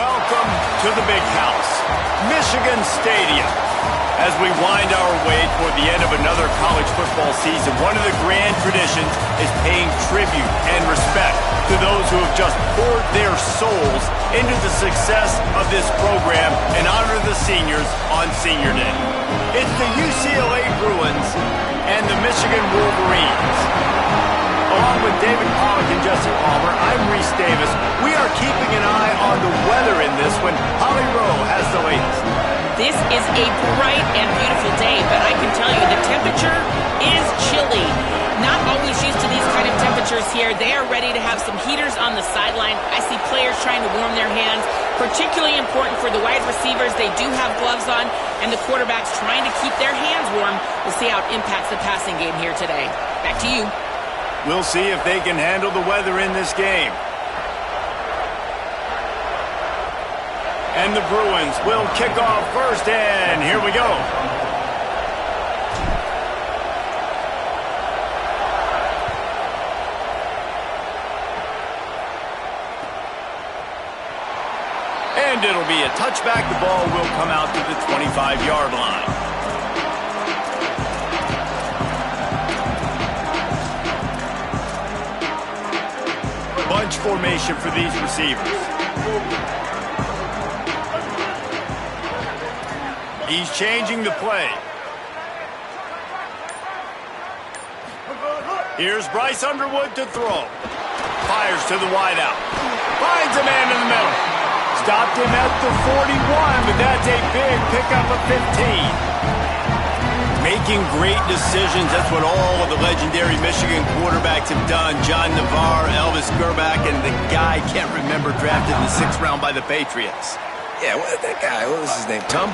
Welcome to the big house, Michigan Stadium. As we wind our way toward the end of another college football season, one of the grand traditions is paying tribute and respect to those who have just poured their souls into the success of this program and honor the seniors on Senior Day. It's the UCLA Bruins and the Michigan Wolverines. Along with David Pollack and Jesse Palmer, I'm Reese Davis. We are keeping an eye on the weather in this one. Holly Rowe has the latest. This is a bright and beautiful day, but I can tell you the temperature is chilly. Not always used to these kind of temperatures here. They are ready to have some heaters on the sideline. I see players trying to warm their hands. Particularly important for the wide receivers. They do have gloves on, and the quarterbacks trying to keep their hands warm. We'll see how it impacts the passing game here today. Back to you. We'll see if they can handle the weather in this game. And the Bruins will kick off first, and here we go. And it'll be a touchback. The ball will come out to the 25-yard line. Bunch formation for these receivers. He's changing the play. Here's Bryce Underwood to throw. Fires to the wideout. Finds a man in the middle. Stopped him at the 41, but that's a big pickup of 15. Making great decisions, that's what all of the legendary Michigan quarterbacks have done. John Navarre, Elvis Grbac, and the guy, can't remember, drafted in the 6th round by the Patriots. Yeah, that guy, what was his name? Tom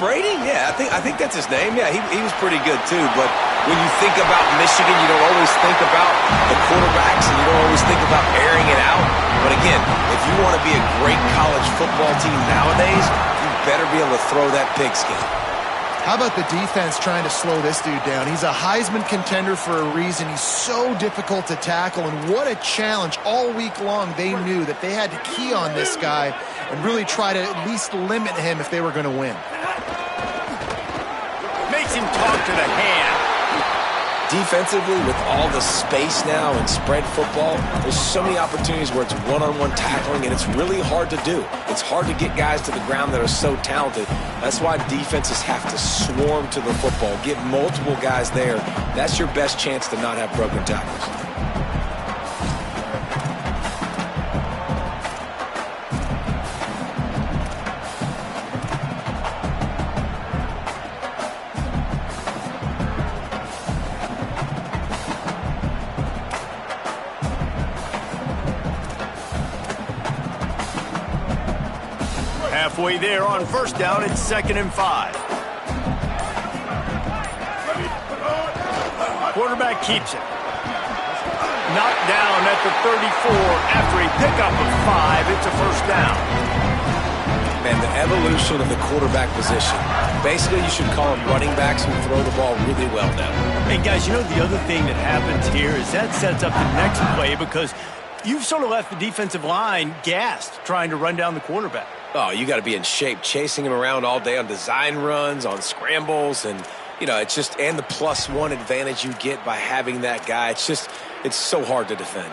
Brady? Yeah, I think that's his name. Yeah, he was pretty good too. But when you think about Michigan, you don't always think about the quarterbacks, and you don't always think about airing it out. But again, if you want to be a great college football team nowadays, you better be able to throw that pigskin. How about the defense trying to slow this dude down? He's a Heisman contender for a reason. He's so difficult to tackle, and what a challenge. All week long, they knew that they had to key on this guy and really try to at least limit him if they were going to win. Makes him talk to the hand. Defensively, with all the space now and spread football, there's so many opportunities where it's one-on-one tackling, and it's really hard to do. It's hard to get guys to the ground that are so talented. That's why defenses have to swarm to the football, get multiple guys there. That's your best chance to not have broken tackles. Halfway there on first down, it's 2nd and 5. Quarterback keeps it. Knocked down at the 34 after a pickup of 5. It's a first down. Man, the evolution of the quarterback position. Basically, you should call them running backs who throw the ball really well now. And guys, you know the other thing that happens here is that sets up the next play because you've sort of left the defensive line gassed trying to run down the quarterback. Oh, you got to be in shape, chasing him around all day on design runs, on scrambles, and, you know, it's just, and the +1 advantage you get by having that guy. It's so hard to defend.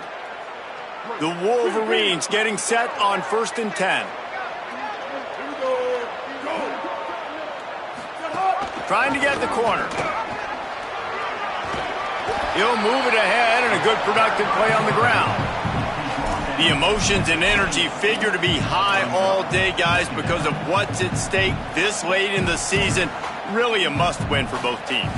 The Wolverines getting set on 1st and 10. Trying to get the corner. He'll move it ahead, and a good productive play on the ground. The emotions and energy figure to be high all day, guys, because of what's at stake this late in the season. Really a must-win for both teams.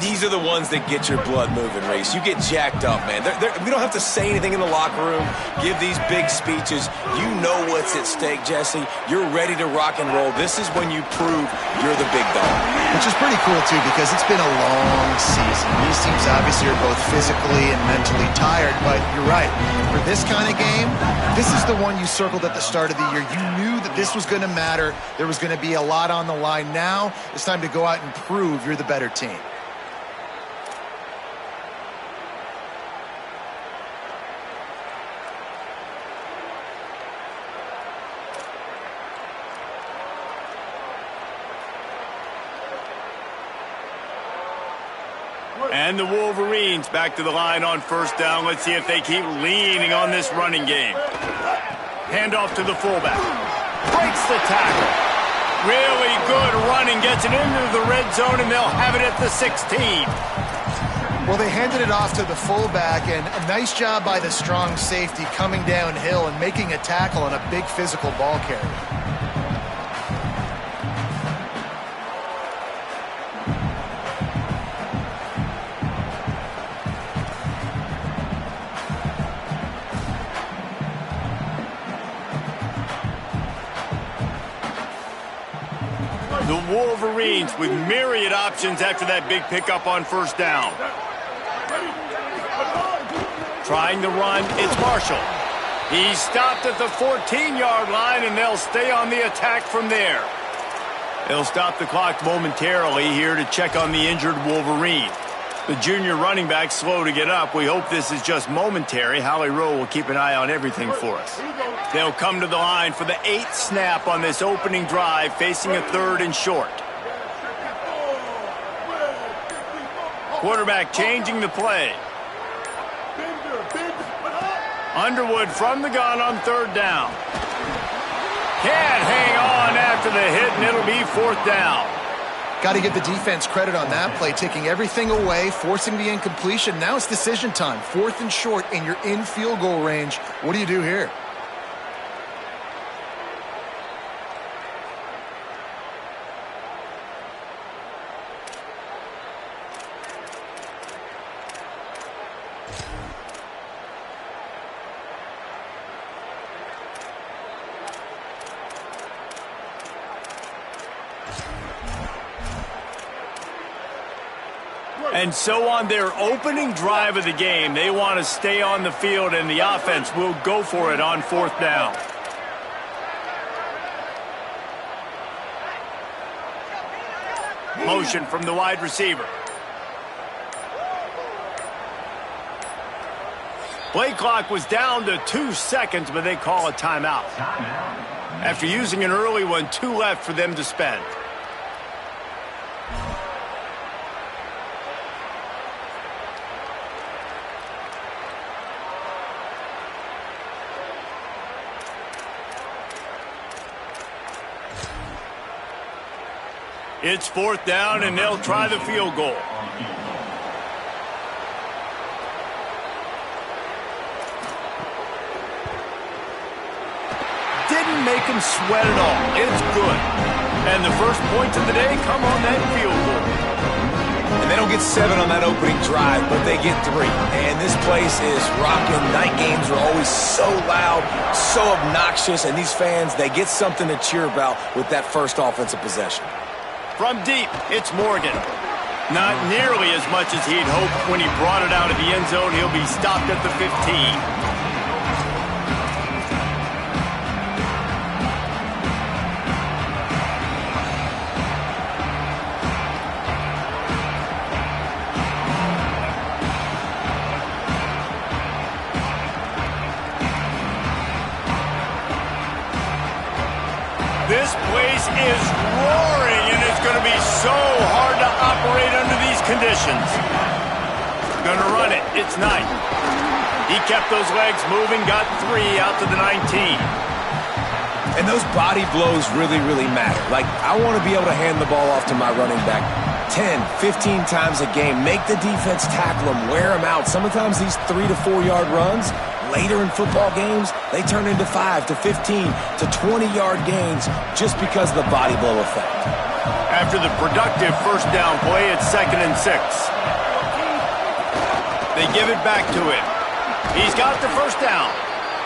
These are the ones that get your blood moving, Reese. You get jacked up, man. We don't have to say anything in the locker room, give these big speeches. You know what's at stake, Jesse. You're ready to rock and roll. This is when you prove you're the big dog. Which is pretty cool, too, because it's been a long season. These teams obviously are both physically and mentally tired, but you're right. For this kind of game, this is the one you circled at the start of the year. You knew that this was going to matter. There was going to be a lot on the line. Now it's time to go out and prove you're the better team. And the Wolverines back to the line on first down. Let's see if they keep leaning on this running game. Handoff to the fullback. Breaks the tackle. Really good running. Gets it into the red zone, and they'll have it at the 16. Well, they handed it off to the fullback, and a nice job by the strong safety coming downhill and making a tackle on a big physical ball carrier. The Wolverines with myriad options after that big pickup on first down. Trying to run, it's Marshall. He's stopped at the 14-yard line, and they'll stay on the attack from there. They'll stop the clock momentarily here to check on the injured Wolverine. The junior running back slow to get up. We hope this is just momentary. Howie Rowe will keep an eye on everything for us. They'll come to the line for the 8th snap on this opening drive, facing a 3rd and short. Quarterback changing the play. Underwood from the gun on 3rd down. Can't hang on after the hit, and it'll be 4th down. Got to give the defense credit on that play, taking everything away, forcing the incompletion. Now it's decision time. 4th and short, and you're in field goal range. What do you do here? And so on their opening drive of the game, they want to stay on the field, and the offense will go for it on 4th down. Motion from the wide receiver. Play clock was down to 2 seconds, but they call a timeout. After using an early one, 2 left for them to spend. It's 4th down, and they'll try the field goal. Didn't make him sweat at all. It's good. And the first points of the day come on that field goal. And they don't get 7 on that opening drive, but they get 3. And this place is rocking. Night games are always so loud, so obnoxious, and these fans, they get something to cheer about with that first offensive possession. From deep, it's Morgan. Not nearly as much as he'd hoped when he brought it out of the end zone. He'll be stopped at the 15. This place is roaring, and it's going to be so hard to operate under these conditions. Going to run it. It's Knight. He kept those legs moving, got 3 out to the 19. And those body blows really, really matter. Like, I want to be able to hand the ball off to my running back 10, 15 times a game. Make the defense tackle them, wear them out. Sometimes these 3 to 4 yard runs, later in football games, they turn into 5 to 15 to 20-yard gains just because of the body blow effect. After the productive first down play, it's 2nd and 6. They give it back to him. He's got the first down.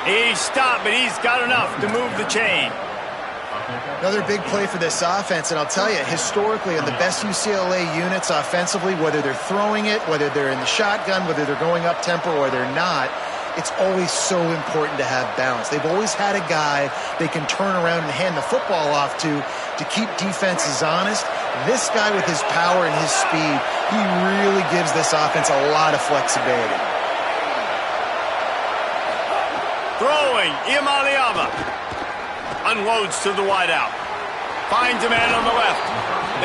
He's stopped, but he's got enough to move the chain. Another big play for this offense, and I'll tell you, historically, in the best UCLA units offensively, whether they're throwing it, whether they're in the shotgun, whether they're going up tempo or they're not, it's always so important to have balance. They've always had a guy they can turn around and hand the football off to keep defenses honest. This guy with his power and his speed, he really gives this offense a lot of flexibility. Throwing, Imaliava. Unloads to the wideout. Finds a man on the left.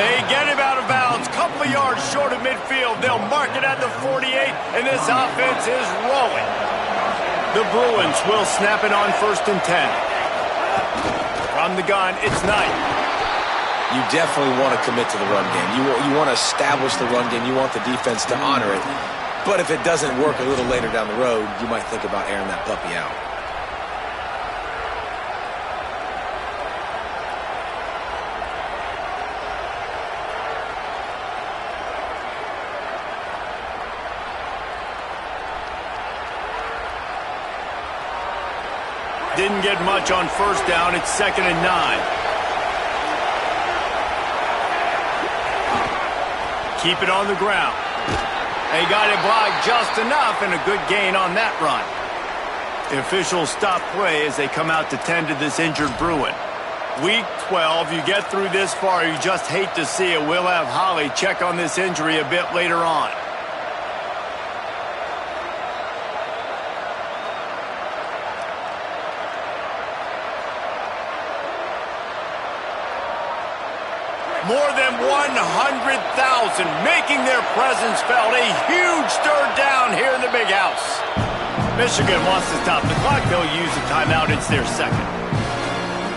They get him out of bounds, couple of yards short of midfield. They'll mark it at the 48, and this offense is rolling. The Bruins will snap it on 1st and 10. From the gun, it's Knight. You definitely want to commit to the run game. You want to establish the run game. You want the defense to honor it. But if it doesn't work a little later down the road, you might think about airing that puppy out. Didn't get much on 1st down. It's 2nd and 9. Keep it on the ground. They got it blocked just enough, and a good gain on that run. The officials stop play as they come out to tend to this injured Bruin. Week 12, you get through this far, you just hate to see it. We'll have Holly check on this injury a bit later on. More than 100,000 making their presence felt. A huge third down here in the big house. Michigan wants to stop the clock. They'll use a timeout. It's their 2nd.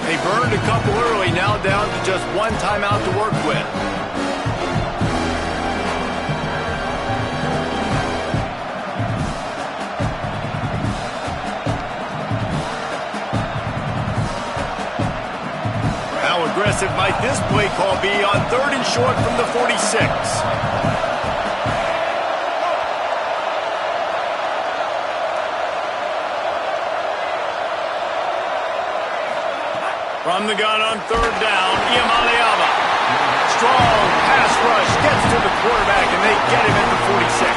They burned a couple early, now down to just 1 timeout to work with. Aggressive might this play call be on 3rd and short from the 46. From the gun on 3rd down, Iamaleava. Strong pass rush gets to the quarterback, and they get him at the 46.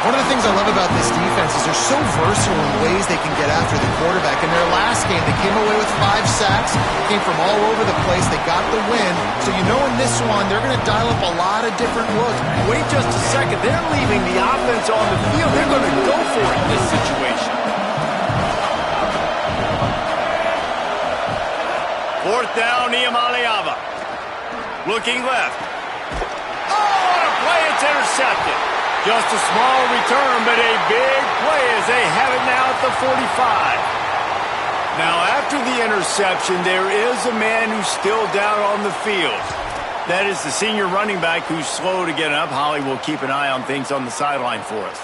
One of the things I love about this defense is they're so versatile in ways they can get after the quarterback. In their last game, they came away with 5 sacks, came from all over the place. They got the win. So you know in this one, they're going to dial up a lot of different looks. Wait just a second. They're leaving the offense on the field. They're going to go for it in this situation. 4th down, Iamaleava. Looking left. Oh, what a play. It's intercepted. Just a small return, but a big play as they have it now at the 45. Now, after the interception, there is a man who's still down on the field. That is the senior running back who's slow to get up. Holly will keep an eye on things on the sideline for us.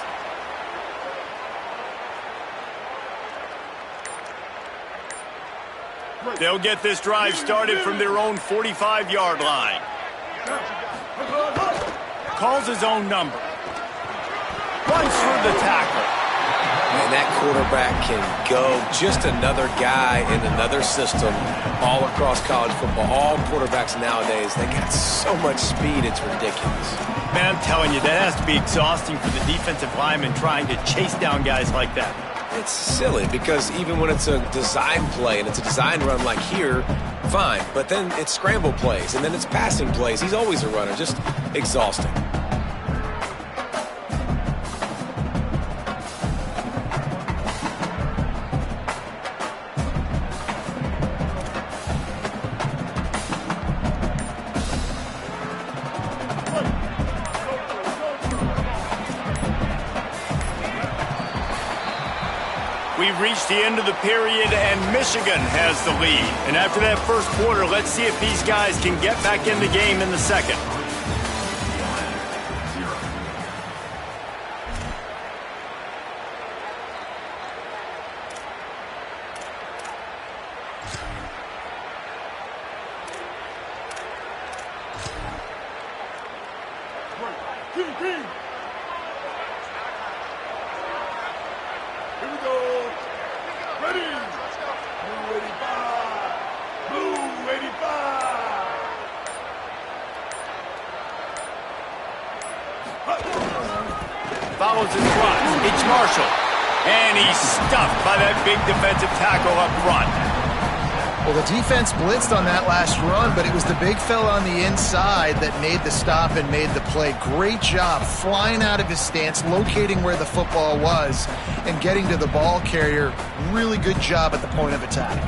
They'll get this drive started from their own 45-yard line. Calls his own number. Runs through the tackle. And that quarterback can go. Just another guy in another system all across college football. All quarterbacks nowadays, they got so much speed, it's ridiculous. Man, I'm telling you, that has to be exhausting for the defensive lineman trying to chase down guys like that. It's silly because even when it's a design play and it's a design run like here, fine. But then it's scramble plays and then it's passing plays. He's always a runner, just exhausting. We've reached the end of the period, and Michigan has the lead. And after that first quarter, let's see if these guys can get back in the game in the second. Follows his blocks. It's Marshall. And he's stuffed by that big defensive tackle up front. Well, the defense blitzed on that last run, but it was the big fella on the inside that made the stop and made the play. Great job flying out of his stance, locating where the football was, and getting to the ball carrier. Really good job at the point of attack.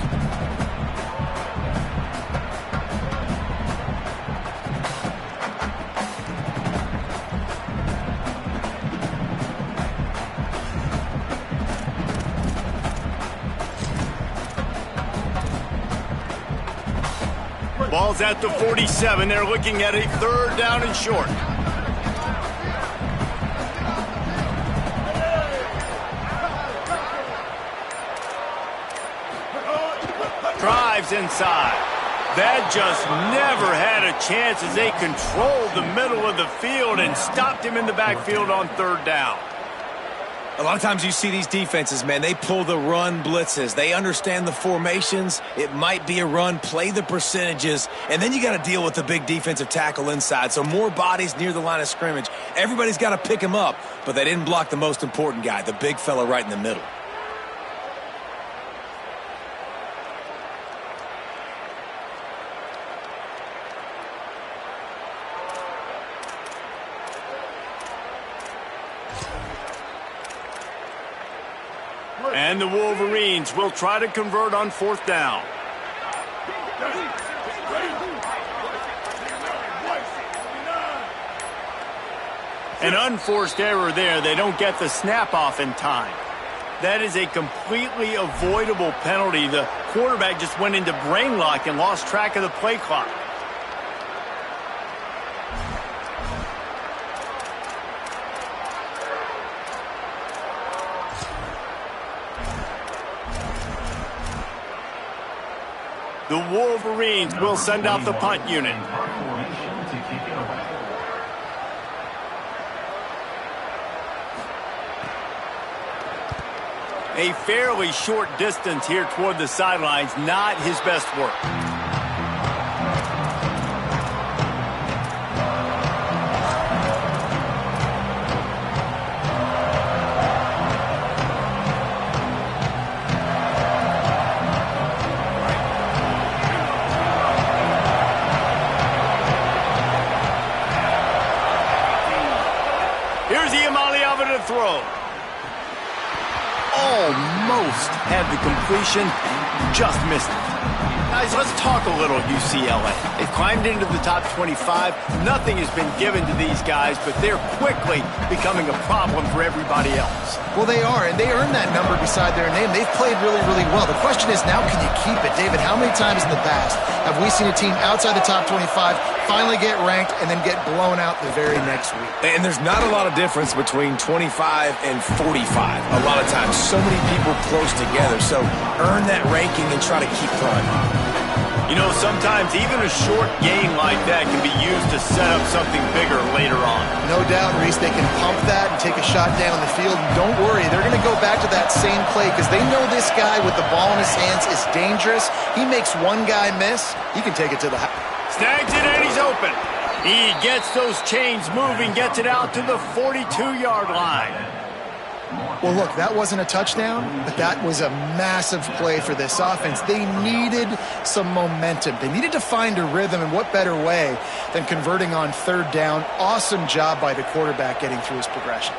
Ball's at the 47. They're looking at a 3rd down and short. Drives inside. That just never had a chance as they controlled the middle of the field and stopped him in the backfield on 3rd down. A lot of times you see these defenses, man, they pull the run blitzes. They understand the formations. It might be a run, play the percentages, and then you got to deal with the big defensive tackle inside. So more bodies near the line of scrimmage. Everybody's got to pick him up, but they didn't block the most important guy, the big fella right in the middle. And the Wolverines will try to convert on 4th down. An unforced error there. They don't get the snap off in time. That is a completely avoidable penalty. The quarterback just went into brain lock and lost track of the play clock. The Wolverines will send out the punt unit. A fairly short distance here toward the sidelines, not his best work. Throw. Almost had the completion, just missed it. Guys, let's talk a little UCLA. They've climbed into the top 25. Nothing has been given to these guys, but they're quickly becoming a problem for everybody else. Well, they are, and they earned that number beside their name. They've played really, really well. The question is, now can you keep it? David, how many times in the past have we seen a team outside the top 25 finally get ranked and then get blown out the very next week? And there's not a lot of difference between 25 and 45. A lot of times, so many people close together. So earn that ranking and try to keep climbing. You know, sometimes even a short gain like that can be used to set up something bigger later on. No doubt, Reese, they can pump that and take a shot down the field. And don't worry, they're going to go back to that same play because they know this guy with the ball in his hands is dangerous. He makes one guy miss, he can take it to the house. Snags it and he's open. He gets those chains moving, gets it out to the 42-yard line. Well, look, that wasn't a touchdown, but that was a massive play for this offense. They needed some momentum. They needed to find a rhythm, and what better way than converting on 3rd down. Awesome job by the quarterback getting through his progression.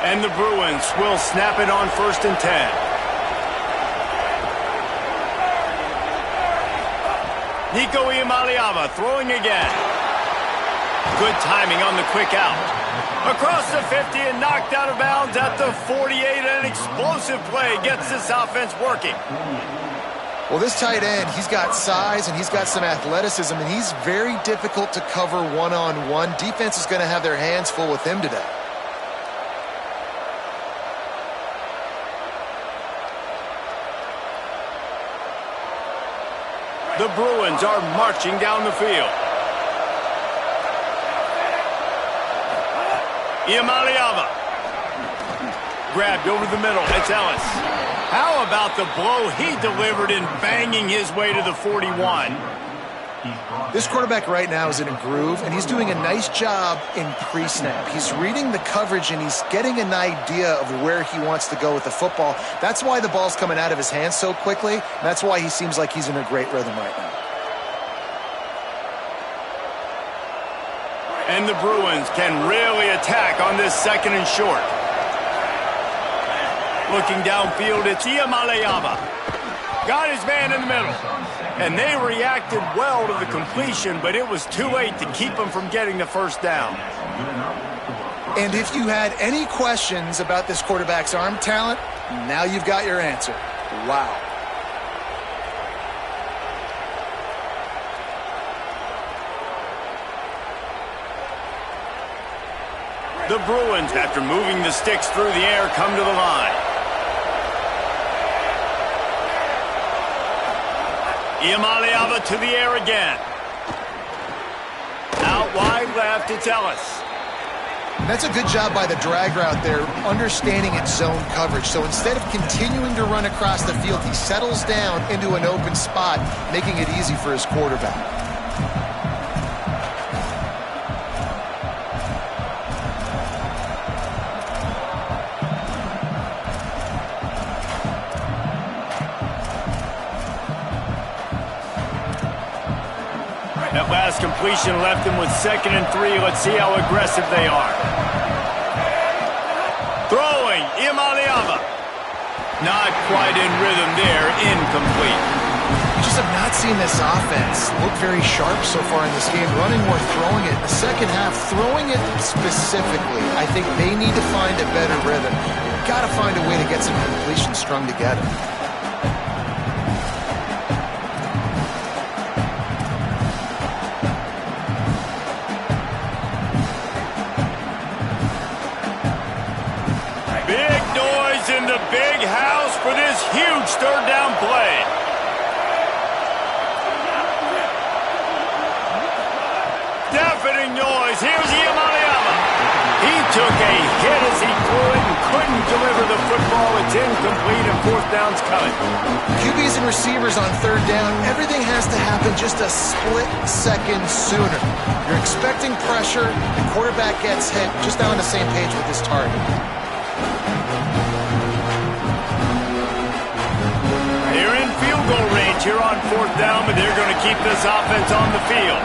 And the Bruins will snap it on 1st and 10. Nico Iamaleava throwing again. Good timing on the quick out. Across the 50 and knocked out of bounds at the 48. An explosive play gets this offense working. Well, this tight end, he's got size and he's got some athleticism, and he's very difficult to cover one-on-one. Defense is going to have their hands full with him today. The Bruins are marching down the field. Iamaleava. Grabbed over the middle. It's Ellis. How about the blow he delivered in banging his way to the 41? This quarterback right now is in a groove, and he's doing a nice job in pre-snap. He's reading the coverage, and he's getting an idea of where he wants to go with the football. That's why the ball's coming out of his hands so quickly. That's why he seems like he's in a great rhythm right now. And the Bruins can really attack on this 2nd and short. Looking downfield, it's Iamaleava. Got his man in the middle. And they reacted well to the completion, but it was too late to keep him from getting the 1st down. And if you had any questions about this quarterback's arm talent, now you've got your answer. Wow. The Bruins, after moving the sticks through the air, come to the line. Iamaleava to the air again. Out wide left, it's Ellis. That's a good job by the drag route there, understanding its zone coverage. So instead of continuing to run across the field, he settles down into an open spot, making it easy for his quarterback. That last completion left them with 2nd and 3. Let's see how aggressive they are. Throwing, Iamaleava. Not quite in rhythm there, incomplete. You just have not seen this offense look very sharp so far in this game, running or throwing it. In the second half, throwing it specifically, I think they need to find a better rhythm. You've got to find a way to get some completions strung together. In the big house for this huge third down play. Deafening noise. Here's Iamaleava. He took a hit as he threw it and couldn't deliver the football. It's incomplete and 4th down's coming. QBs and receivers on 3rd down, everything has to happen just a split second sooner. You're expecting pressure, the quarterback gets hit, just not on the same page with his target. Goal range here on 4th down, but they're going to keep this offense on the field.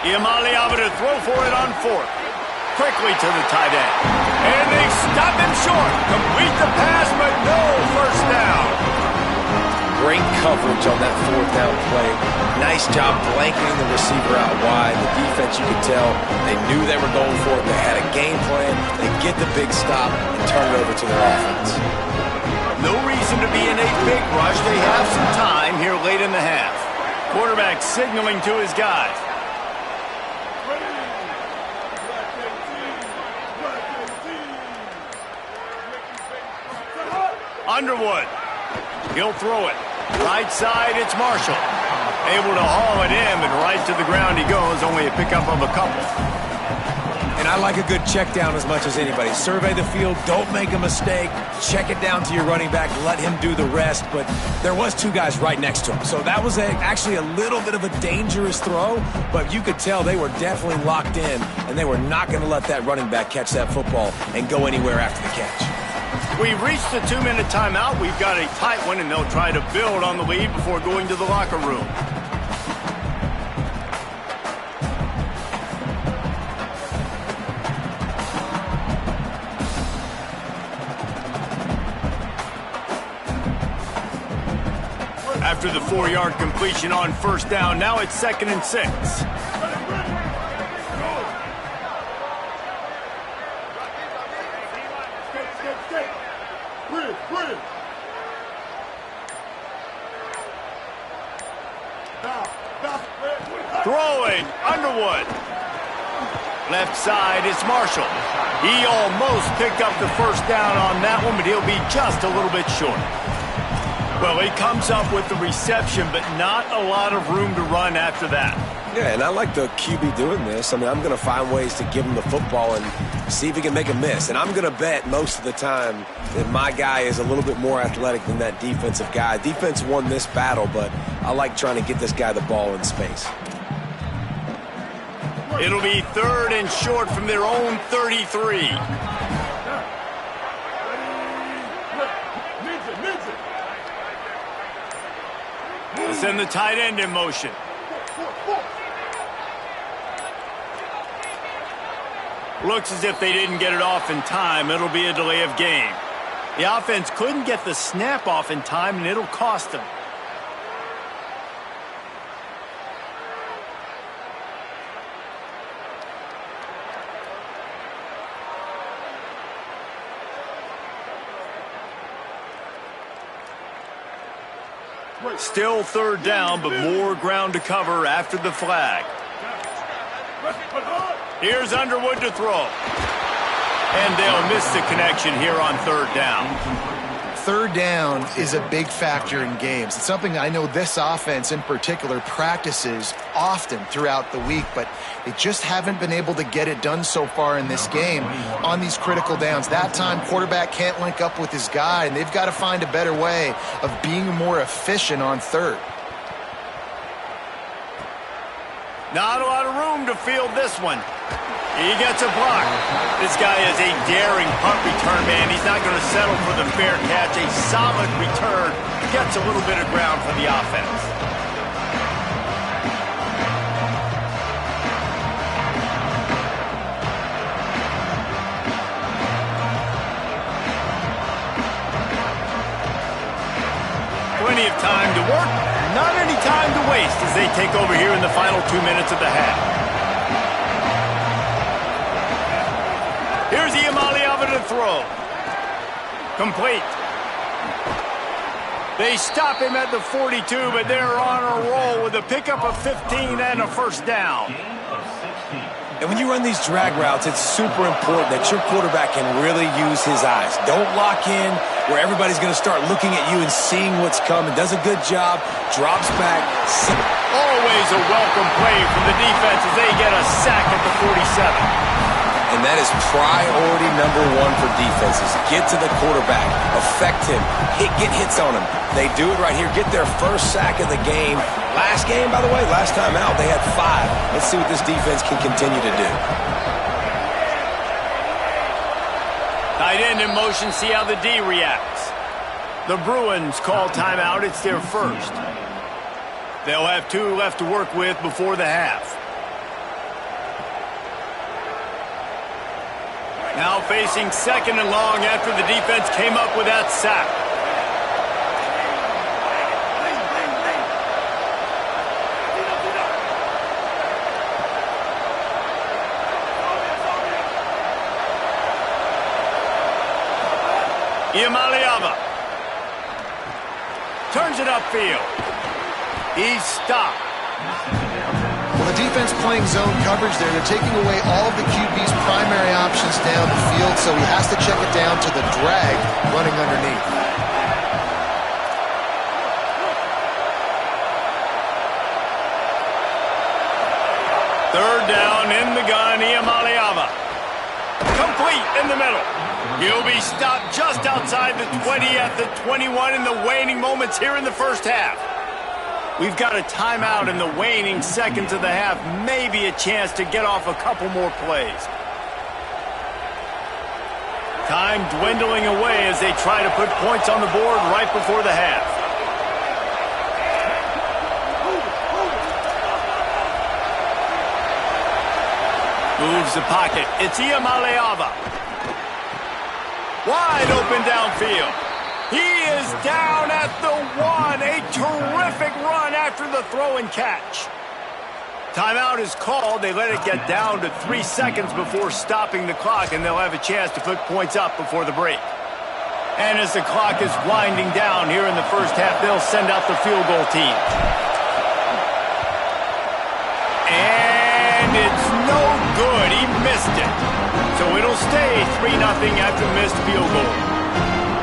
Iamaleava to throw for it on 4th. Quickly to the tight end. And they stop him short. Complete the pass, but no first down. Great coverage on that 4th down play. Nice job blanketing the receiver out wide. The defense, you could tell, they knew they were going for it. They had a game plan. They get the big stop and turn it over to their offense. No reason to be in a big rush. They have some time here late in the half. Quarterback signaling to his guys. Underwood. He'll throw it. Right side, it's Marshall. Able to haul it in, but right to the ground he goes. Only a pickup of a couple. And I like a good check down as much as anybody. Survey the field, don't make a mistake. Check it down to your running back, let him do the rest. But there was 2 guys right next to him. So that was actually a little bit of a dangerous throw, but you could tell they were definitely locked in, and they were not going to let that running back catch that football and go anywhere after the catch. We've reached the 2-minute timeout. We've got a tight one, and they'll try to build on the lead before going to the locker room. After the 4-yard completion on 1st down, now it's 2nd and 6. Throwing, Underwood. Left side, it's Marshall. He almost picked up the 1st down on that one, but he'll be just a little bit short. Well, he comes up with the reception, but not a lot of room to run after that. Yeah, and I like the QB doing this. I mean, I'm going to find ways to give him the football and see if he can make a miss. And I'm going to bet most of the time that my guy is a little bit more athletic than that defensive guy. Defense won this battle, but I like trying to get this guy the ball in space. It'll be 3rd and short from their own 33. They'll send the tight end in motion. Looks as if they didn't get it off in time. It'll be a delay of game. The offense couldn't get the snap off in time, and it'll cost them. Still third down, but more ground to cover after the flag. Here's Underwood to throw. And they'll miss the connection here on third down. Third down is a big factor in games. It's something I know this offense in particular practices often throughout the week, but they just haven't been able to get it done so far in this game on these critical downs. That time, quarterback can't link up with his guy, and they've got to find a better way of being more efficient on third. Not a lot of room to field this one. He gets a block. This guy is a daring punt return man. He's not going to settle for the fair catch. A solid return. Gets a little bit of ground for the offense. Plenty of time to work. Not any time to waste as they take over here in the final 2 minutes of the half. Here's Iamaleava to throw. Complete. They stop him at the 42, but they're on a roll with a pickup of 15 and a first down. And when you run these drag routes, it's super important that your quarterback can really use his eyes. Don't lock in where everybody's going to start looking at you and seeing what's coming. Does a good job, drops back. Always a welcome play from the defense as they get a sack at the 47. And that is priority number one for defenses. Get to the quarterback, affect him, get hits on him. They do it right here, get their first sack of the game. Last game, by the way, last time out, they had 5. Let's see what this defense can continue to do. Tight end in motion, see how the D reacts. The Bruins call timeout, it's their first. They'll have 2 left to work with before the half. Now facing second and long after the defense came up with that sack. Iamaleava turns it upfield. He's stopped. Well, the defense playing zone coverage there. They're taking away all of the QB's primary options down the field, so he has to check it down to the drag running underneath. Third down in the gun, Iamaleava. Complete in the middle. He'll be stopped just outside the 20 at the 21 in the waning moments here in the first half. We've got a timeout in the waning seconds of the half. Maybe a chance to get off a couple more plays. Time dwindling away as they try to put points on the board right before the half. Moves the pocket. It's Iamaleava. Wide open downfield. He is down at the 1. A terrific run after the throw and catch. Timeout is called. They let it get down to 3 seconds before stopping the clock, and they'll have a chance to put points up before the break. And as the clock is winding down here in the first half, they'll send out the field goal team. And it's no good. He missed it. So it'll stay 3-0 after missed field goal.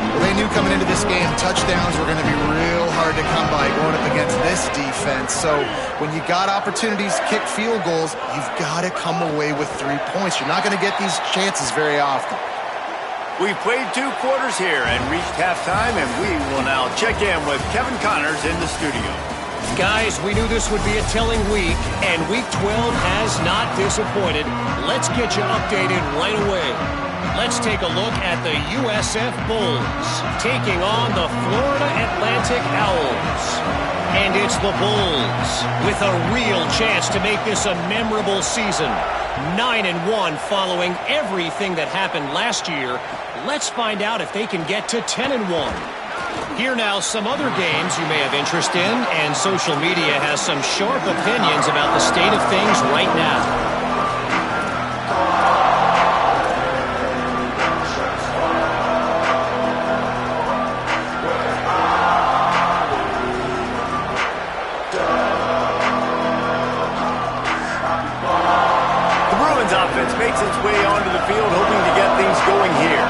Well, they knew coming into this game touchdowns were going to be real hard to come by going up against this defense. So when you got opportunities to kick field goals, you've got to come away with 3 points. You're not going to get these chances very often. We've played 2 quarters here and reached halftime, and we will now check in with Kevin Connors in the studio. Guys, we knew this would be a telling week, and Week 12 has not disappointed. Let's get you updated right away. Let's take a look at the USF Bulls taking on the Florida Atlantic Owls. And it's the Bulls with a real chance to make this a memorable season. 9-1 following everything that happened last year. Let's find out if they can get to 10-1. Here now some other games you may have interest in, and social media has some sharp opinions about the state of things right now. makes its way onto the field, hoping to get things going here.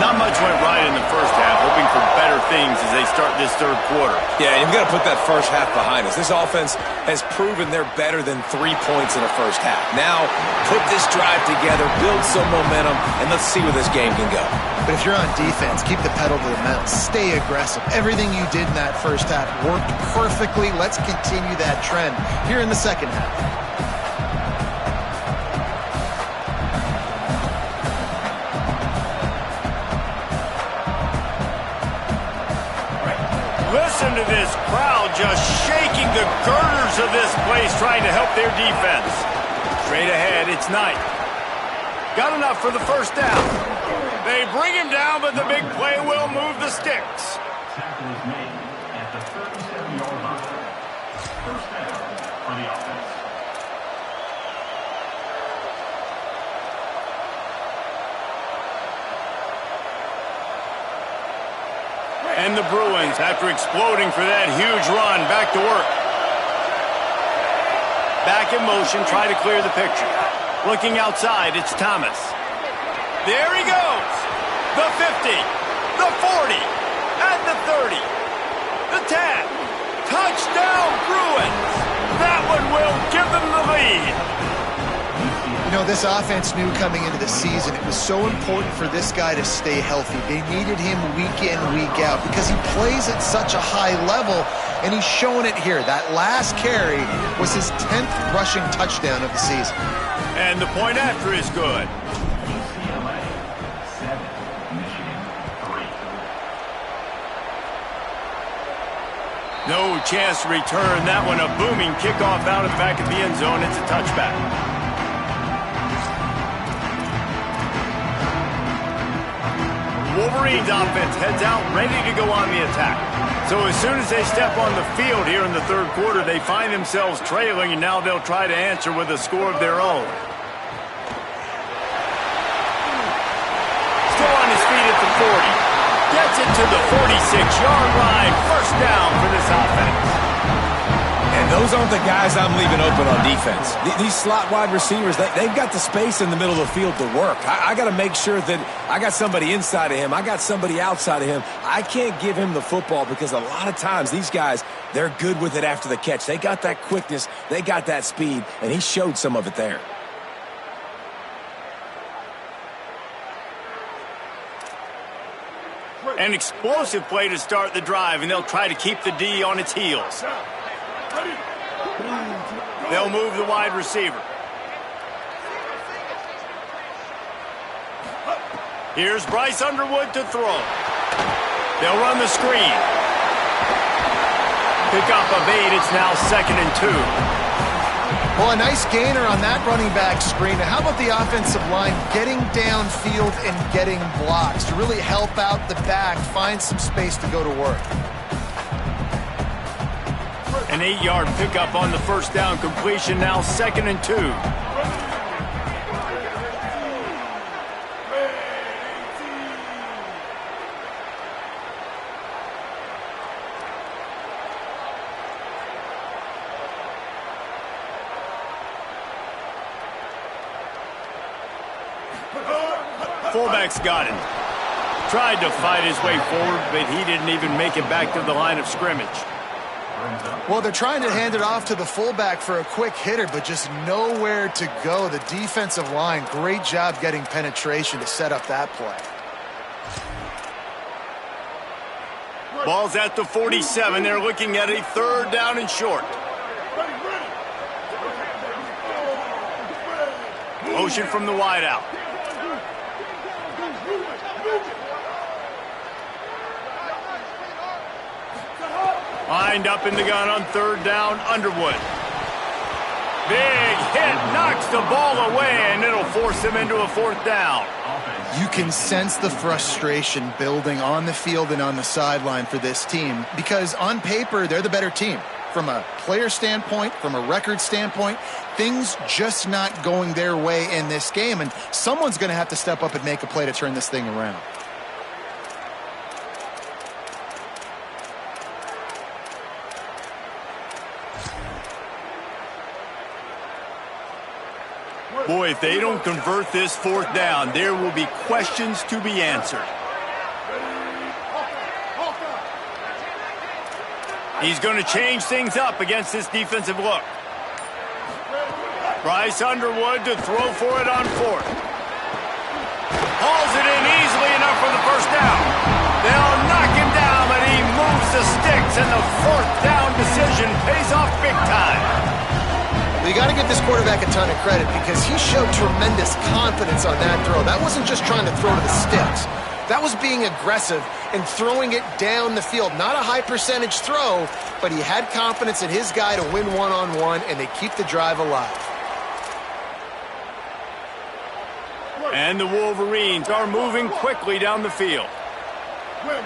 Not much went right in the first half, hoping for better things as they start this third quarter. Yeah, you've got to put that first half behind us. This offense has proven they're better than 3 points in a first half. Now, put this drive together, build some momentum, and let's see where this game can go. But if you're on defense, keep the pedal to the metal. Stay aggressive. Everything you did in that first half worked perfectly. Let's continue that trend here in the second half. Listen to this crowd just shaking the girders of this place, trying to help their defense. Straight ahead, it's Knight. Got enough for the first down. They bring him down, but the big play will move the sticks. Tackle is made at the 37-yard line. First down for the offense. And the Bruins, after exploding for that huge run, back to work. Back in motion, try to clear the picture. Looking outside, it's Thomas. There he goes. The 50, the 40, and the 30. The 10. Touchdown, Bruins. That one will give them the lead. You know, this offense knew coming into the season it was so important for this guy to stay healthy. They needed him week in, week out because he plays at such a high level, and he's showing it here. That last carry was his 10th rushing touchdown of the season. And the point after is good. UCLA 7, Michigan 3. No chance to return that one. A booming kickoff out of the back of the end zone. It's a touchback. Wolverines offense heads out, ready to go on the attack. So as soon as they step on the field here in the third quarter, they find themselves trailing, and now they'll try to answer with a score of their own. Still on his feet at the 40. Gets it to the 46-yard line. First down for this offense. And those aren't the guys I'm leaving open on defense. These slot wide receivers, they've got the space in the middle of the field to work. I got to make sure that I got somebody inside of him. I got somebody outside of him. I can't give him the football because a lot of times these guys, they're good with it after the catch. They got that quickness. They got that speed, and he showed some of it there. An explosive play to start the drive, and they'll try to keep the D on its heels. They'll move the wide receiver. Here's Bryce Underwood to throw. They'll run the screen. Pick up of 8. It's now 2nd and 2. Well, a nice gainer on that running back screen. Now, how about the offensive line getting downfield and getting blocks to really help out the back, find some space to go to work? An 8-yard pickup on the first down completion, now 2nd and 2. Fullback's got it. Tried to fight his way forward, but he didn't even make it back to the line of scrimmage. Well, they're trying to hand it off to the fullback for a quick hitter, but just nowhere to go. The defensive line, great job getting penetration to set up that play. Ball's at the 47. They're looking at a 3rd down and short. Motion from the wideout. Lined up in the gun on 3rd down, Underwood. Big hit, knocks the ball away, and it'll force him into a 4th down. You can sense the frustration building on the field and on the sideline for this team because on paper, they're the better team. From a player standpoint, from a record standpoint, things just not going their way in this game, and someone's going to have to step up and make a play to turn this thing around. Boy, if they don't convert this fourth down, there will be questions to be answered. He's going to change things up against this defensive look. Bryce Underwood to throw for it on fourth. Hauls it in easily enough for the first down. They'll knock him down, but he moves the sticks, and the fourth down decision pays off big time. Well, you got to give this quarterback a ton of credit because he showed tremendous confidence on that throw. That wasn't just trying to throw to the sticks. That was being aggressive and throwing it down the field. Not a high percentage throw, but he had confidence in his guy to win one-on-one, and they keep the drive alive. And the Wolverines are moving quickly down the field. Win.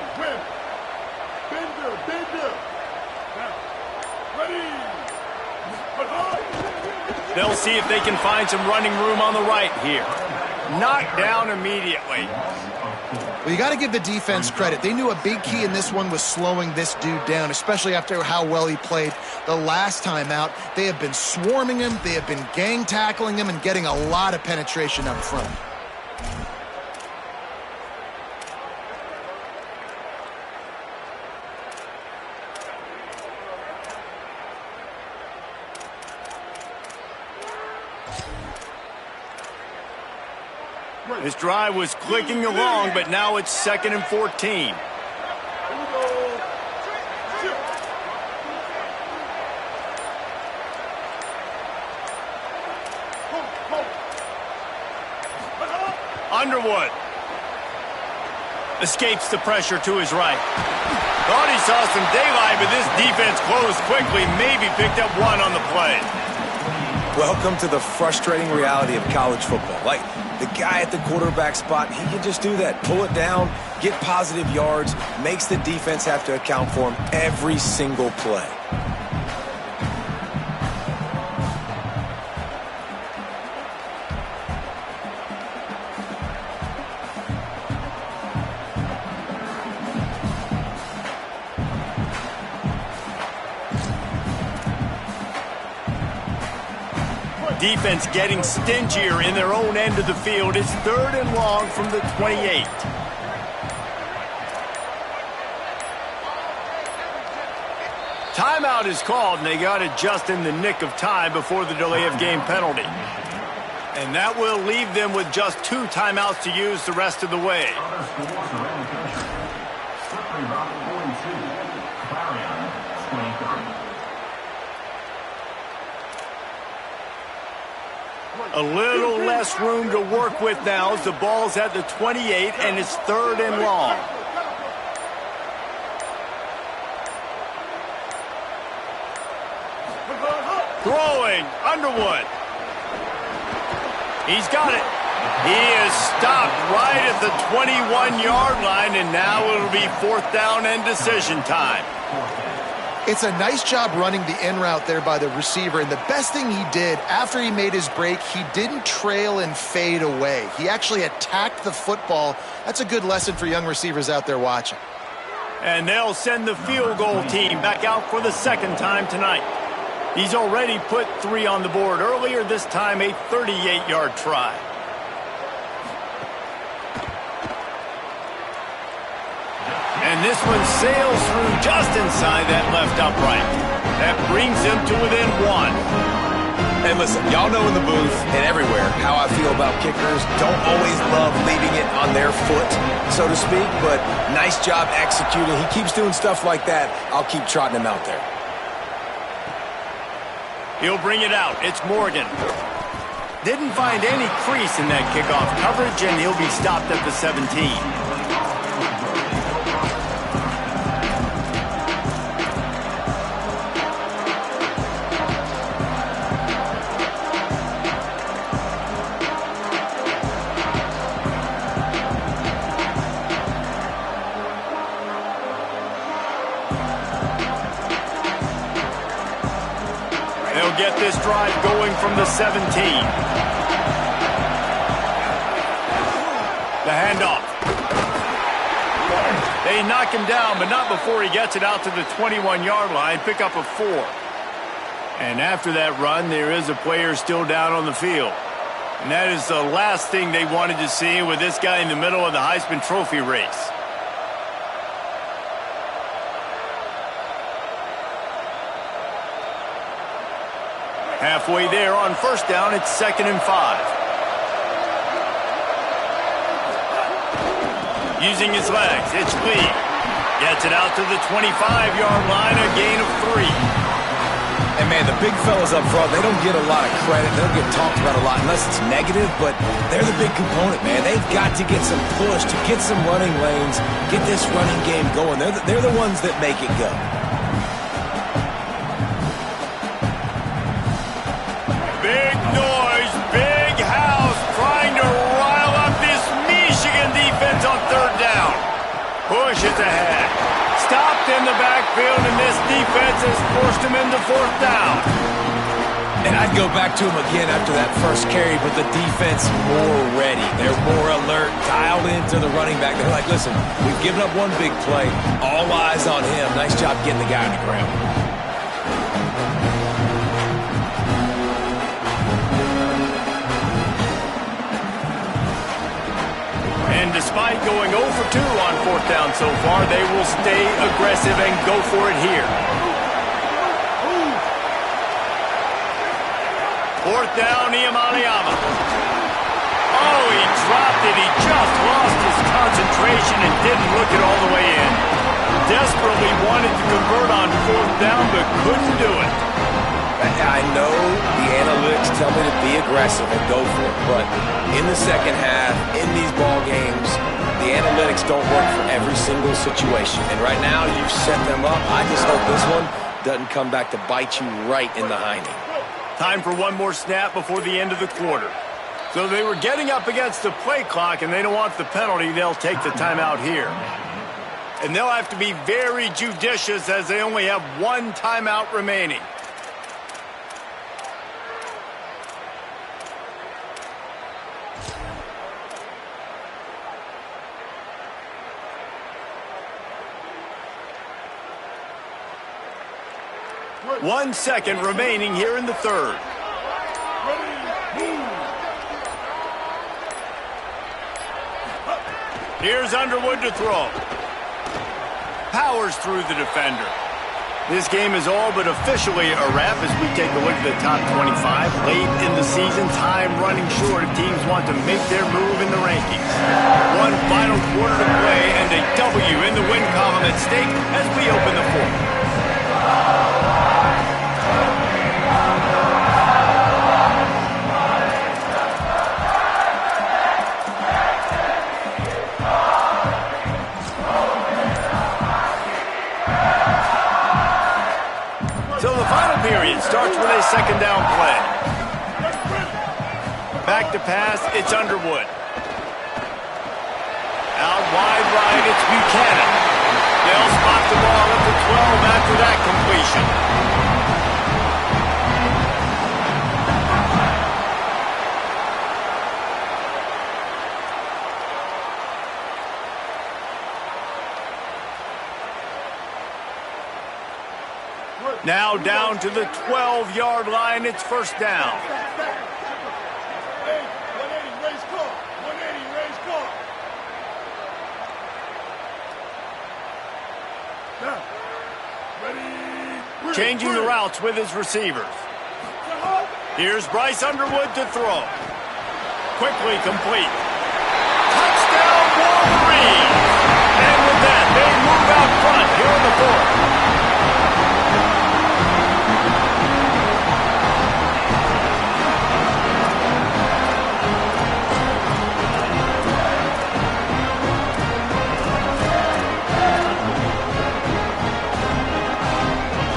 Bender. Now, ready. They'll see if they can find some running room on the right here. Knocked down immediately. Well, you got to give the defense credit. They knew a big key in this one was slowing this dude down, especially after how well he played the last time out. They have been swarming him. They have been gang tackling him and getting a lot of penetration up front. This drive was clicking along, but now it's 2nd and 14. Underwood escapes the pressure to his right. Thought he saw some daylight, but this defense closed quickly, maybe picked up one on the play. Welcome to the frustrating reality of college football. Like, the guy at the quarterback spot, he can just do that. Pull it down, get positive yards, makes the defense have to account for him every single play. Defense getting stingier in their own end of the field. It's 3rd and long from the 28. Timeout is called, and they got it just in the nick of time before the delay of game penalty. And that will leave them with just 2 timeouts to use the rest of the way. A little less room to work with now as the ball's at the 28 and it's 3rd and long. Throwing, Underwood. He's got it. He is stopped right at the 21-yard line, and now it'll be 4th down and decision time. It's a nice job running the in route there by the receiver, and the best thing he did after he made his break, he didn't trail and fade away. He actually attacked the football. That's a good lesson for young receivers out there watching. And they'll send the field goal team back out for the 2nd time tonight. He's already put 3 on the board earlier, this time a 38-yard try. And this one sails through just inside that left upright. That brings him to within 1. And listen, y'all know in the booth and everywhere how I feel about kickers. Don't always love leaving it on their foot, so to speak, but nice job executing. He keeps doing stuff like that. I'll keep trotting him out there. He'll bring it out. It's Morgan. Didn't find any crease in that kickoff coverage, and he'll be stopped at the 17. Get this drive going from the 17. The handoff. They knock him down, but not before he gets it out to the 21-yard line. Pick up a 4. And after that run, there is a player still down on the field. And that is the last thing they wanted to see with this guy in the middle of the Heisman Trophy race. Halfway there on first down, it's 2nd and 5. Using his legs, it's Lee. Gets it out to the 25-yard line, a gain of 3. And, man, the big fellas up front, they don't get a lot of credit. They don't get talked about a lot unless it's negative, but they're the big component, man. They've got to get some push, to get some running lanes, get this running game going. They're the ones that make it go. Big noise, big house, trying to rile up this Michigan defense on 3rd down. Pushes ahead. Stopped in the backfield, and this defense has forced him into 4th down. And I'd go back to him again after that first carry, but the defense more ready. They're more alert, dialed into the running back. They're like, listen, we've given up one big play. All eyes on him. Nice job getting the guy on the ground. And despite going 0 for 2 on 4th down so far, they will stay aggressive and go for it here. 4th down, Iamaleava. Oh, he dropped it. He just lost his concentration and didn't look it all the way in. Desperately wanted to convert on 4th down, but couldn't do it. I know the analytics tell me to be aggressive and go for it, but in the second half, in these ball games, the analytics don't work for every single situation. And right now, you've set them up. I just hope this one doesn't come back to bite you right in the hiney. Time for one more snap before the end of the quarter. So they were getting up against the play clock, and they don't want the penalty. They'll take the timeout here. And they'll have to be very judicious as they only have one timeout remaining. One second remaining here in the 3rd. Here's Underwood to throw. Powers through the defender. This game is all but officially a wrap as we take a look at the top 25. Late in the season, time running short if teams want to make their move in the rankings. One final quarter to play and a W in the win column at stake as we open the 4th. Period starts with a 2nd down play. Back to pass, it's Underwood. Out wide right, it's Buchanan. They'll spot the ball at the 12 after that completion. Now down to the 12-yard line. It's 1st down. 180, raise call. 180, raise call. Now, ready. Changing the routes with his receivers. Here's Bryce Underwood to throw. Quickly complete. Touchdown, Wolverine! And with that, they move out front here in the 4th.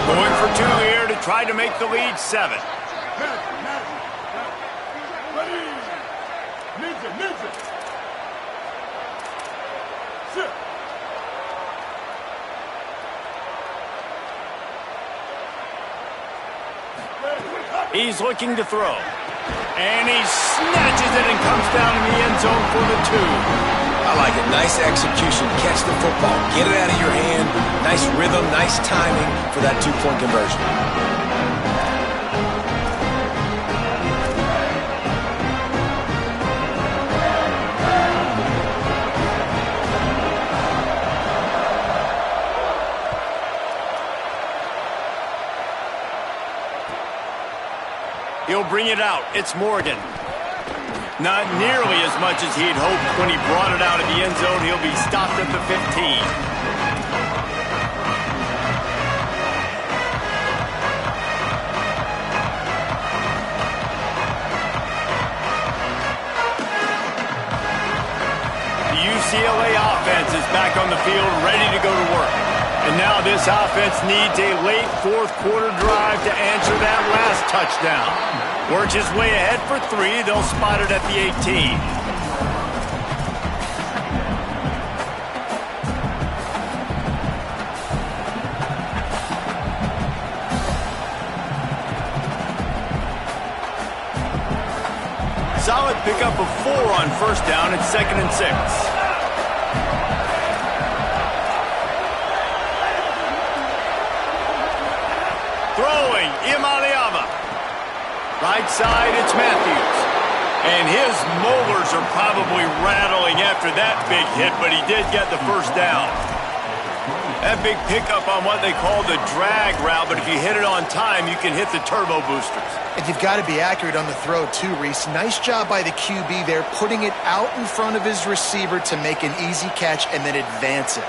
Going for 2 here to try to make the lead 7. Ready. Ninja. Sit. He's looking to throw. And he snatches it and comes down in the end zone for the 2. I like it. Nice execution. Catch the football. Get it out of your hand. Nice rhythm, nice timing for that 2-point conversion. He'll bring it out. It's Morgan. Not nearly as much as he'd hoped when he brought it out of the end zone. He'll be stopped at the 15. UCLA offense is back on the field, ready to go to work. And now this offense needs a late fourth quarter drive to answer that last touchdown. Works his way ahead for 3. They'll spot it at the 18. Solid pickup of 4 on first down. It's 2nd and 6. Throwing, Iamaleava. Right side, it's Matthews. And his molars are probably rattling after that big hit, but he did get the first down. That big pickup on what they call the drag route, but if you hit it on time, you can hit the turbo boosters. And you've got to be accurate on the throw too, Reese. Nice job by the QB there, putting it out in front of his receiver to make an easy catch and then advance it.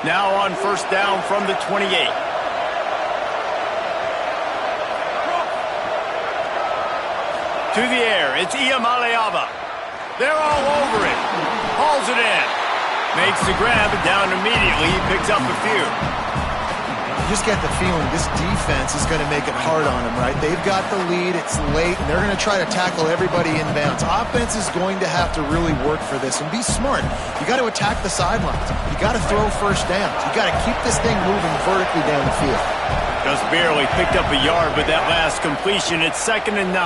Now on first down from the 28. To the air, it's Iamaleava. They're all over it. Hauls it in. Makes the grab and down immediately. He picks up a few. You just get the feeling this defense is going to make it hard on him, right? They've got the lead. It's late, and they're going to try to tackle everybody inbounds. Offense is going to have to really work for this and be smart. You got to attack the sidelines. You got to throw first downs. You got to keep this thing moving vertically down the field. Just barely picked up a yard with that last completion. It's 2nd and 9.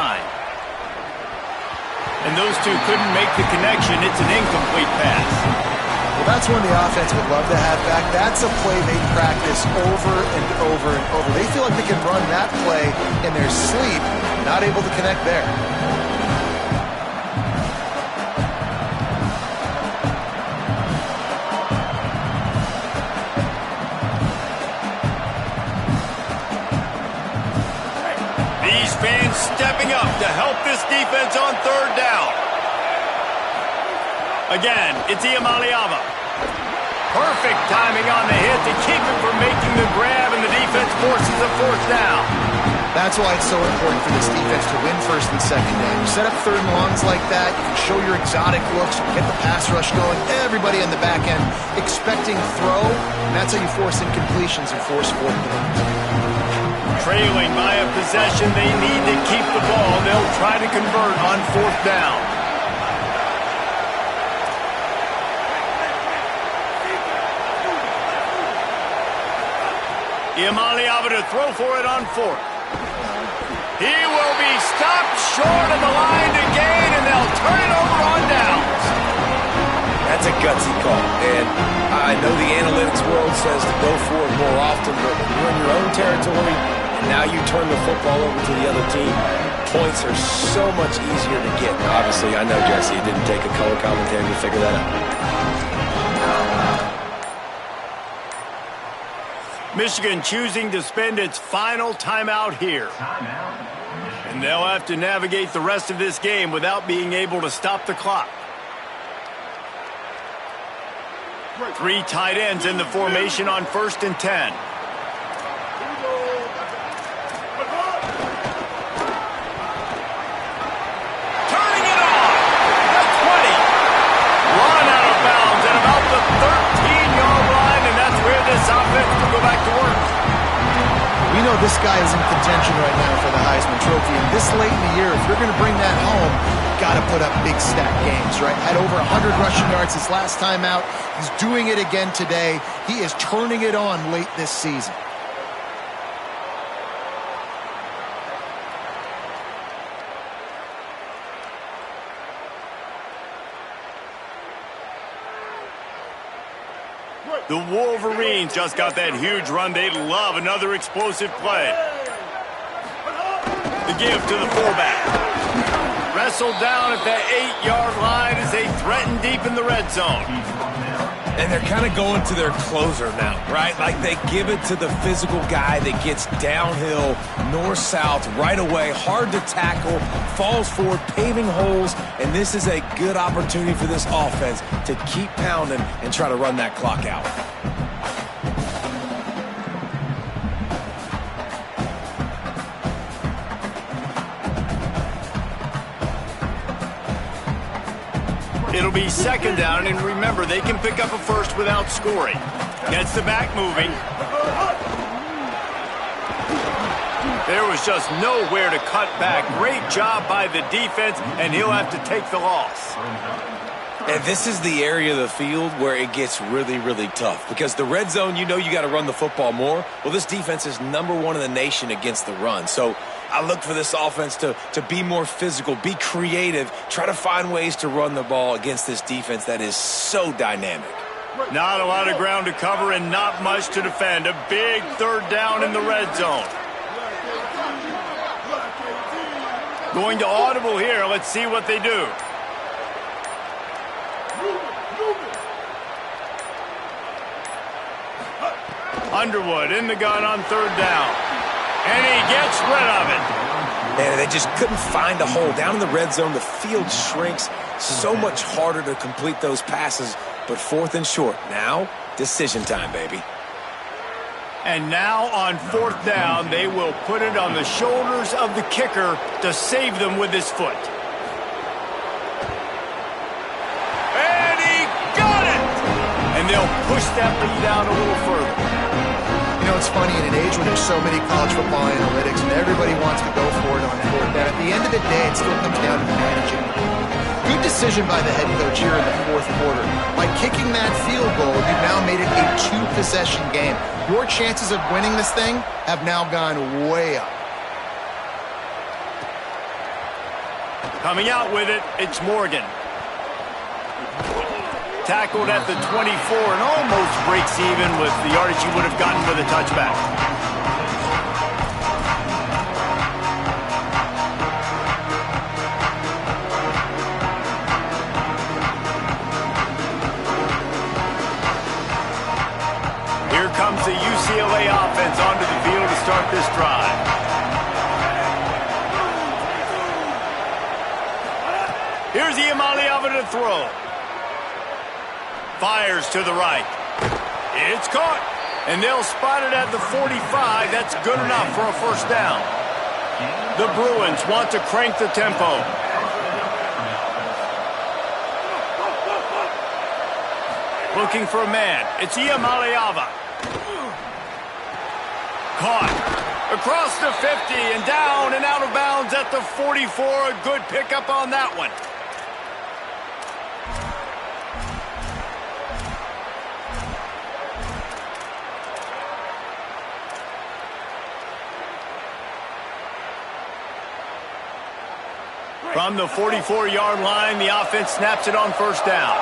And those two couldn't make the connection. It's an incomplete pass. Well, that's one the offense would love to have back. That's a play they practice over and over and over. They feel like they can run that play in their sleep, not able to connect there. These fans stepping up to help this defense on third down. Again, it's Iamaleava. Perfect timing on the hit to keep him from making the grab, and the defense forces a fourth down. That's why it's so important for this defense to win first and second down. You set up third and longs like that, you can show your exotic looks, you can get the pass rush going, everybody on the back end expecting throw, and that's how you force incompletions and force fourth downs. Trailing by a possession, they need to keep the ball. They'll try to convert on fourth down. Iamaleava to throw for it on 4th. He will be stopped short of the line to gain, and they'll turn it over on downs. That's a gutsy call. And I know the analytics world says to go for it more often, but when you're in your own territory, and now you turn the football over to the other team, points are so much easier to get. Now, obviously, I know, Jesse, it didn't take a color commentator to figure that out. Michigan choosing to spend its final timeout here. And they'll have to navigate the rest of this game without being able to stop the clock. 3 tight ends in the formation on 1st and 10. Turning it on! The 20! Run out of bounds at about the 13-yard line, and that's where this offense will go back to work. We know this guy is in contention right now for the Heisman Trophy, and this late in the year, if you're going to bring that home, you've got to put up big stat games, right? Had over 100 rushing yards his last time out. He's doing it again today. He is turning it on late this season. The Wolverines just got that huge run. They'd love another explosive play. The give to the fullback. whistle down at that 8-yard line as they threaten deep in the red zone. And they're kind of going to their closer now, right? Like they give it to the physical guy that gets downhill, north-south, right away, hard to tackle, falls forward, paving holes, and this is a good opportunity for this offense to keep pounding and try to run that clock out. It'll be second down, and remember, they can pick up a first without scoring. Gets the back moving. There was just nowhere to cut back. Great job by the defense, and he'll have to take the loss. And this is the area of the field where it gets really, really tough. Because the red zone, you know you got to run the football more. Well, this defense is #1 in the nation against the run. So I look for this offense to be more physical, be creative, try to find ways to run the ball against this defense that is so dynamic. Not a lot of ground to cover and not much to defend. A big third down in the red zone. Going to audible here. Let's see what they do. Underwood in the gun on third down. And he gets rid of it. And they just couldn't find a hole. Down in the red zone, the field shrinks. So much harder to complete those passes. But 4th and short. Now, decision time, baby. And now on 4th down, they will put it on the shoulders of the kicker to save them with his foot. And he got it! And they'll push that lead out a little further. You know, it's funny, in an age when there's so many college football analytics and everybody wants to go for it on 4th down, at the end of the day, it still comes down to managing. Good decision by the head coach here in the 4th quarter. By kicking that field goal, you've now made it a 2-possession game. Your chances of winning this thing have now gone way up. Coming out with it, it's Morgan. Tackled at the 24 and almost breaks even with the yardage he would have gotten with a touchback. Here comes the UCLA offense onto the field to start this drive. Here's Iamaleava to throw. Fires to the right. It's caught. And they'll spot it at the 45. That's good enough for a first down. The Bruins want to crank the tempo. Looking for a man. It's Iamaleava. Caught. Across the 50 and down and out of bounds at the 44. A good pickup on that one. From the 44-yard line, the offense snaps it on first down.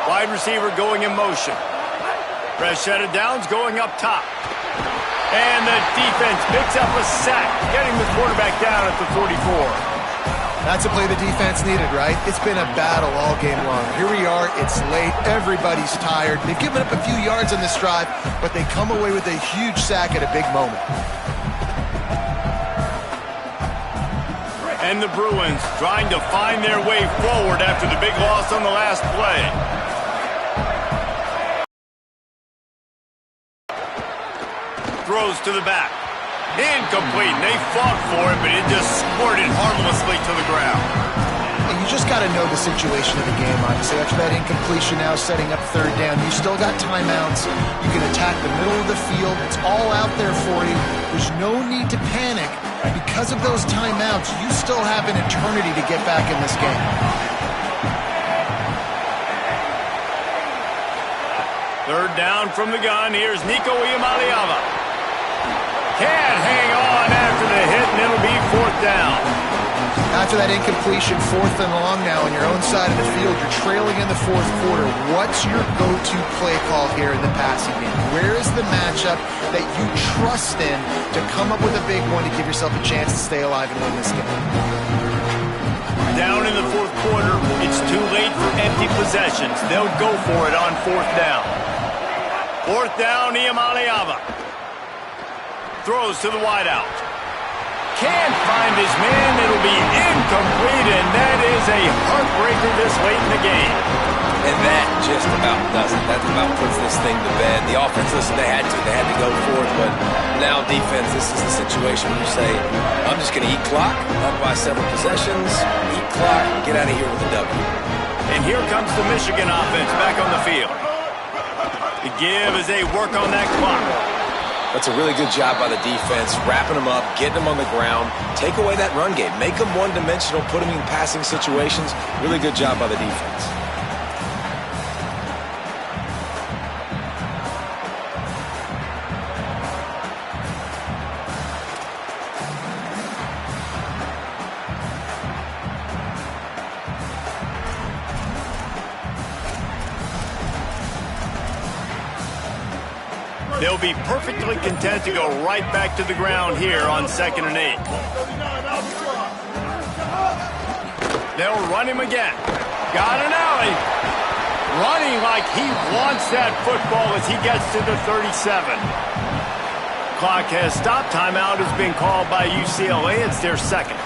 Wide receiver going in motion. Press set of downs going up top. And the defense picks up a sack, getting the quarterback down at the 44. That's a play the defense needed, right? It's been a battle all game long. Here we are, it's late, everybody's tired. They've given up a few yards on this drive, but they come away with a huge sack at a big moment. And the Bruins trying to find their way forward after the big loss on the last play. Throws to the back. Incomplete. They fought for it, but it just squirted harmlessly to the ground. And you just got to know the situation of the game, obviously. After that incompletion now setting up third down, you still got timeouts. You can attack the middle of the field. It's all out there for you. There's no need to panic. Because of those timeouts, you still have an eternity to get back in this game. Third down from the gun. Here's Nico Iamaleava. Can't hang on after the hit, and it'll be fourth down. That's after that incompletion, 4th and long now on your own side of the field, you're trailing in the 4th quarter. What's your go-to play call here in the passing game? Where is the matchup that you trust in to come up with a big one to give yourself a chance to stay alive and win this game? Down in the 4th quarter, it's too late for empty possessions. They'll go for it on 4th down. 4th down, Iamaleava. Throws to the wideout. Can't find his man. It'll be incomplete, and that is a heartbreaker this late in the game. And that just about does it. That about puts this thing to bed. The offense, listen, they had to go for it, but now defense, this is the situation where you say, I'm just going to eat clock, up by several possessions, eat clock, get out of here with a W. And here comes the Michigan offense back on the field. The give as they work on that clock. That's a really good job by the defense, wrapping them up, getting them on the ground, take away that run game, make them one-dimensional, put them in passing situations. Really good job by the defense. They'll be perfectly content to go right back to the ground here on 2nd and 8. They'll run him again. Got an alley. Running like he wants that football as he gets to the 37. Clock has stopped. Timeout has been called by UCLA. It's their 2nd.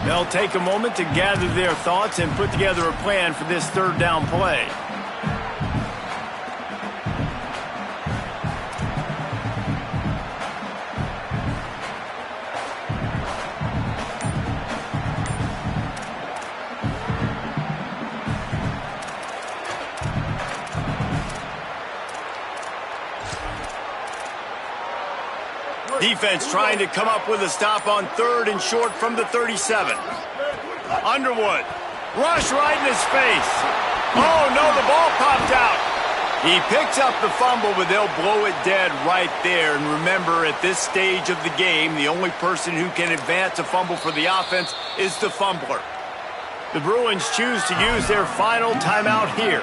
They'll take a moment to gather their thoughts and put together a plan for this 3rd down play. Defense trying to come up with a stop on 3rd and short from the 37. Underwood. Rush right in his face. Oh, no, the ball popped out. He picks up the fumble, but they'll blow it dead right there. And remember, at this stage of the game, the only person who can advance a fumble for the offense is the fumbler. The Bruins choose to use their final timeout here.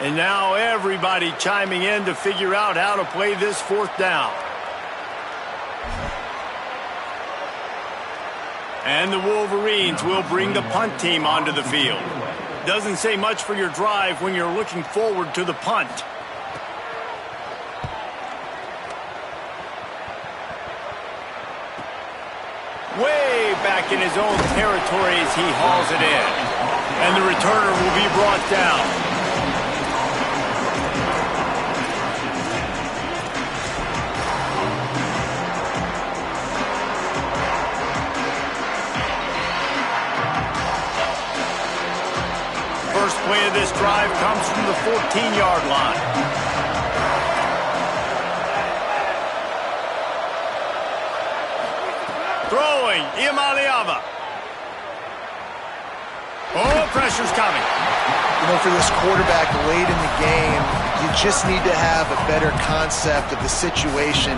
And now everybody chiming in to figure out how to play this 4th down. And the Wolverines will bring the punt team onto the field. Doesn't say much for your drive when you're looking forward to the punt. Way back in his own territory as he hauls it in. And the returner will be brought down. First play of this drive comes from the 14-yard line. Throwing, Iamaleava. Oh, pressure's coming. You know, for this quarterback late in the game, you just need to have a better concept of the situation.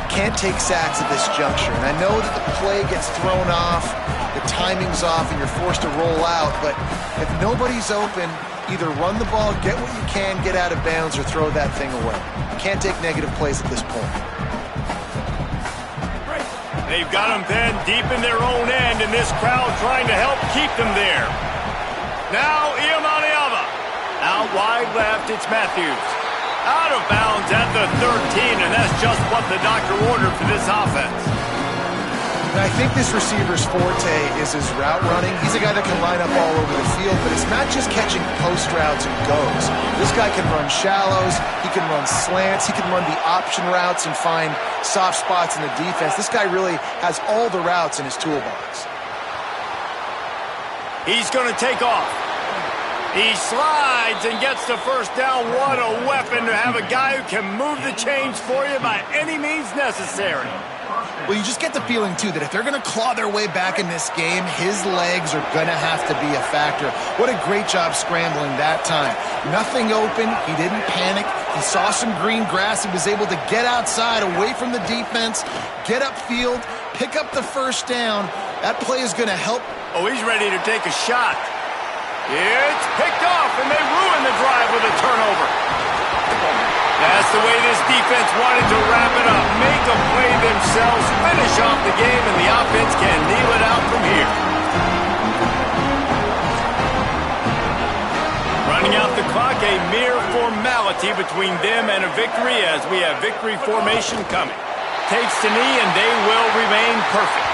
Can't take sacks at this juncture. And I know that the play gets thrown off, the timing's off, and you're forced to roll out. But if nobody's open, either run the ball, get what you can, get out of bounds, or throw that thing away. You can't take negative plays at this point. They've got them then deep in their own end, and this crowd trying to help keep them there. Now Iamaleava. Out wide left, it's Matthews. Out of bounds at the 13, and that's just what the doctor ordered for this offense. And I think this receiver's forte is his route running. He's a guy that can line up all over the field, but it's not just catching post routes and goes. This guy can run shallows, he can run slants, he can run the option routes and find soft spots in the defense. This guy really has all the routes in his toolbox. He's going to take off. He slides and gets the first down. What a weapon to have a guy who can move the chains for you by any means necessary. Well, you just get the feeling, too, that if they're going to claw their way back in this game, his legs are going to have to be a factor. What a great job scrambling that time. Nothing open. He didn't panic. He saw some green grass. He was able to get outside, away from the defense, get upfield, pick up the first down. That play is going to help. Oh, he's ready to take a shot. It's picked off, and they ruin the drive with a turnover. That's the way this defense wanted to wrap it up. Make a play themselves, finish off the game, and the offense can kneel it out from here. Running out the clock, a mere formality between them and a victory as we have victory formation coming. Takes the knee, and they will remain perfect.